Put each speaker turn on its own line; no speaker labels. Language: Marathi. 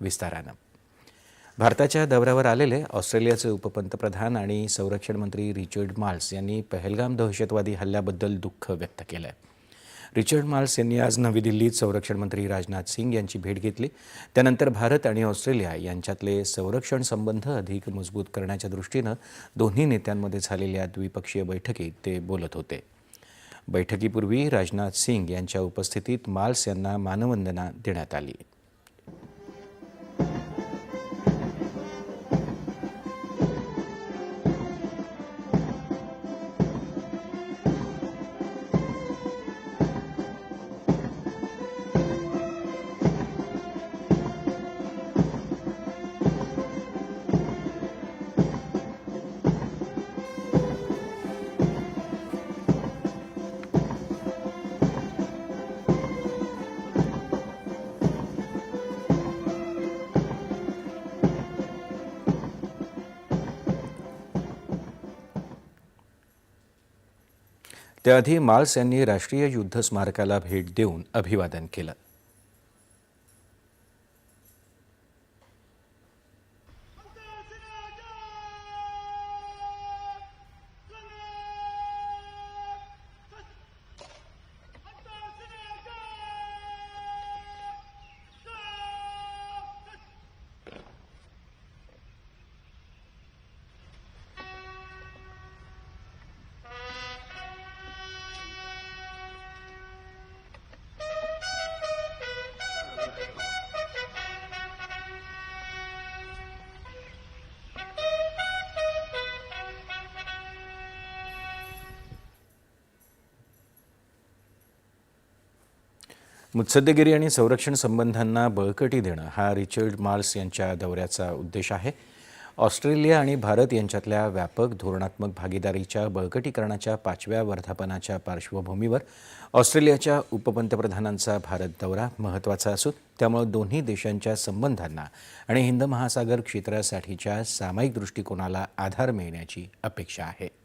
विस्तारानं। भारताच्या दौऱ्यावर आलेले ऑस्ट्रेलियाचे उपपंतप्रधान आणि संरक्षण मंत्री रिचर्ड मार्ल्स यांनी पहलगाम दहशतवादी हल्ल्याबद्दल दुःख व्यक्त केलं आहे। रिचर्ड मार्ल्स यांनी आज नवी दिल्लीत संरक्षण मंत्री राजनाथ सिंग यांची भेट घेतली। त्यानंतर भारत आणि ऑस्ट्रेलिया यांच्यातले संरक्षण संबंध अधिक मजबूत करण्याच्या दृष्टीनं दोन्ही नेत्यांमध्ये झालेल्या द्विपक्षीय बैठकीत ते बोलत होते। बैठकीपूर्वी राजनाथ सिंग यांच्या उपस्थितीत मार्ल्स यांना मानवंदना देण्यात आली। त्याआधी मार्ल्स यांनी राष्ट्रीय युद्ध स्मारकाला भेट देऊन अभिवादन केलं। मुत्सद्देगिरी आणि संरक्षण संबंधांना बळकटी देणं हा रिचर्ड मार्ल्स यांच्या दौऱ्याचा उद्देश आहे। ऑस्ट्रेलिया आणि भारत यांच्यातल्या व्यापक धोरणात्मक भागीदारीच्या बळकटीकरणाच्या 5व्या वर्धापनाच्या पार्श्वभूमीवर ऑस्ट्रेलियाच्या उपपंतप्रधानांचा भारत दौरा महत्त्वाचा असून त्यामुळे दोन्ही देशांच्या संबंधांना आणि हिंद महासागर क्षेत्रासाठीच्या सामायिक दृष्टिकोनाला आधार मिळण्याची अपेक्षा आहे।